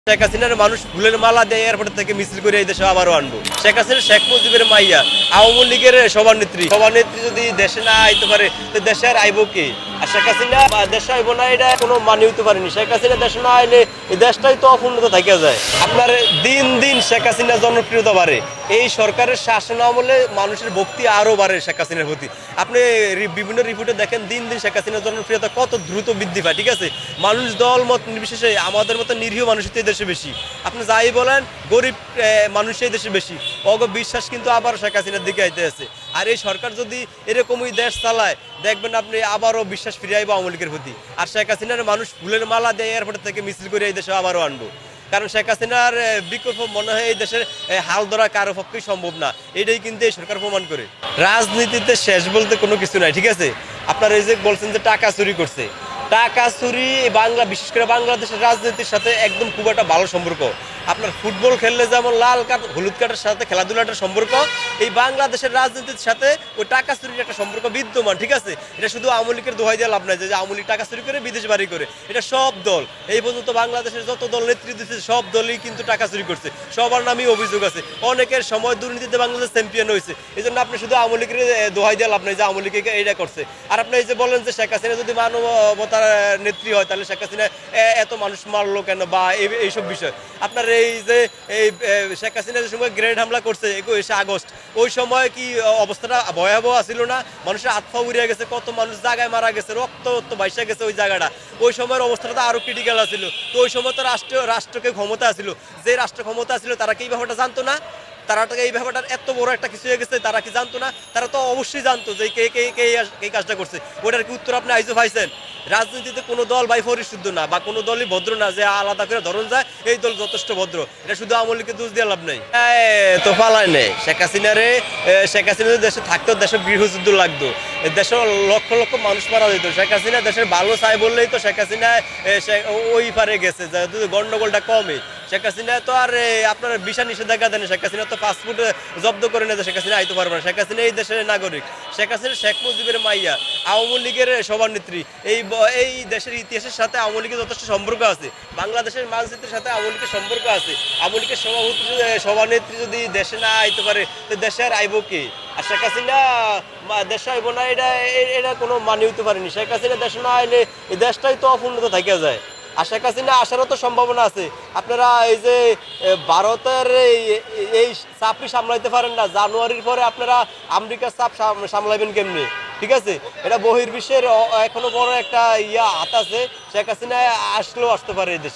শেখ হাসিনার মানুষ ফুলের মালা দিয়ে এয়ারপোর্ট থেকে মিছিল করে এই দেশে আবারও আনবো। শেখ হাসিনা শেখ মুজিবের মাইয়া, আওয়ামী লীগের সভানেত্রী যদি দেশে না আইতে পারে তো দেশে আর আইব কে? আর শেখ হাসিনা দেশে আইব না, এটা কোনো মানে হইতে পারেনি। শেখ হাসিনা দেশে না আইলে এই দেশটাই তো অপূর্ণতা থেকে যায়। আপনার দিন দিন শেখ হাসিনার জনপ্রিয়তা বাড়ে। এই সরকারের শাসন আমলে মানুষের ভক্তি আরো বাড়ে শেখ হাসিনার প্রতি। আপনি বিভিন্ন রিপোর্টে দেখেন দিন দিন শেখ হাসিনার জনপ্রিয়তা কত দ্রুত বৃদ্ধি পায়। ঠিক আছে, মানুষ দল মত নির্বিশেষে আমাদের মতো নিরীহ মানুষের দেশে বেশি। আপনি যাই বলেন, গরিব মানুষের দেশে বেশি। অগ বিশ্বাস কিন্তু আবার শেখ হাসিনার দিকে আইতে আছে। আর এই সরকার যদি এরকমই দেশ চালায়, দেখবেন আপনি আবারও বিশ্বাস ফিরে আইব আওয়ামী লীগের প্রতি। আর শেখ হাসিনার মানুষ ফুলের মালা দিয়ে এয়ারপোর্ট থেকে মিছিল করে এই দেশে আবারও আনবো। কারণ শেখ হাসিনার বিকল্প মনে হয় এই দেশের হাল ধরা কারো পক্ষেই সম্ভব না। এটাই কিন্তু এই সরকার প্রমাণ করে। রাজনীতিতে শেষ বলতে কোনো কিছু নাই। ঠিক আছে, আপনারা এই যে বলছেন যে টাকা চুরি করছে, টাকা চুরি বিশেষ করে বাংলাদেশের রাজনীতির সাথে একদম খুব একটা ভালো সম্পর্ক। আপনার ফুটবল খেললে যেমন লাল কার্ড হলুদ কার্ডের সাথে খেলাধুলাটার সম্পর্ক, এই বাংলাদেশের রাজনীতির সাথে ওই টাকা চুরির একটা সম্পর্ক বিদ্যমান। ঠিক আছে, এটা শুধু আওয়ামী লীগের দোহাই দিয়ে লাভ নাই যে আওয়ামী লীগ টাকা চুরি করে বিদেশ বাড়ি করে। এটা সব দল, এই পর্যন্ত বাংলাদেশের যত দল নেতৃত্ব দিচ্ছে সব দলই কিন্তু টাকা চুরি করছে। সবার নামই অভিযোগ আছে। অনেকের সময় দুর্নীতিতে বাংলাদেশ চ্যাম্পিয়ন হয়েছে। এই জন্য আপনি শুধু আওয়ামী লীগের দোহাই দিয়ে লাভ নাই যে আওয়ামী লীগ এইটা করছে। আর আপনি এই যে বলেন যে শেখ হাসিনা যদি মানবতার নেত্রী হয়, তাহলে শেখ হাসিনা এত মানুষ মারলো কেন বা এইসব বিষয়। আপনার এই যে এই শেখ হাসিনা যে সময় গ্রেনেড হামলা করছে 21 আগস্ট, ওই সময় কি অবস্থাটা ভয়াবহ ছিল না? মানুষের আত্মা উড়িয়ে গেছে, কত মানুষ জায়গায় মারা গেছে, রক্ত বাইসা গেছে ওই জায়গাটা। ওই সময়ের অবস্থাটা তো আরো ক্রিটিক্যাল ছিল। তো ওই সময় তো রাষ্ট্রকে ক্ষমতা ছিল, যে রাষ্ট্র ক্ষমতা ছিল তারা কি এই ব্যাপারটা জানতো না? তারা এই ব্যাপারটার এত বড় একটা কিছু হয়ে গেছে, তারা কি জানতো না? তারা তো অবশ্যই জানতো যে কে কে কে এই কাজটা করছে। ওটার কি উত্তর আপনি আইজো পাইছেন? রাজনীতিতে কোনো দল পরিশুদ্ধ না বা কোনো দলই ভদ্র না যে আলাদা করে ধরন যায় এই দল যথেষ্ট ভদ্র। এটা শুধু আওয়ামী লীগকে দোষ দিয়ে লাভ নেই। তো পালায় নেই শেখ হাসিনারে। শেখ হাসিনা দেশে থাকতো, দেশের গৃহযুদ্ধ লাগতো, দেশের লক্ষ লক্ষ মানুষ মারা যেত। শেখ হাসিনা দেশের ভালো চাই বললেই তো শেখ হাসিনা ওই পারে গেছে, গন্ডগোলটা কমে। শেখ হাসিনা তো আর আপনার ভিসা নিষেধাজ্ঞা দেন। শেখ হাসিনা তো পাসপোর্ট জব্দ করে নেয়, শেখ হাসিনা আইতে পারবে না। শেখ হাসিনা এই দেশের নাগরিক। শেখ হাসিনা শেখ মুজিবের মাইয়া, আওয়ামী লীগের সভানেত্রী। এই দেশের ইতিহাসের সাথে আওয়ামী লীগের যথেষ্ট সম্পর্ক আছে। বাংলাদেশের মানচিত্রের সাথে আওয়ামী লীগের সম্পর্ক আছে। আওয়ামী লীগের সভানেত্রী যদি দেশে না আইতে পারে তো দেশে আর আইব কে? আর শেখ হাসিনা দেশে আইব না, এটা কোনো মানে হইতে পারেনি। শেখ হাসিনা দেশে না আইলে এই দেশটাই তো অপূর্ণতা থেকে যায়। আর শেখ হাসিনা আসারও তো সম্ভাবনা আছে। আপনারা এই যে ভারতের এই চাপই সামলাইতে পারেন না, জানুয়ারির পরে আপনারা আমেরিকার চাপ সামলাইবেন কেমনি? ঠিক আছে, এটা বহির্বিশ্বের এখনো বড় একটা হাত আছে। শেখ হাসিনা আসলেও আসতে পারে এই দেশে।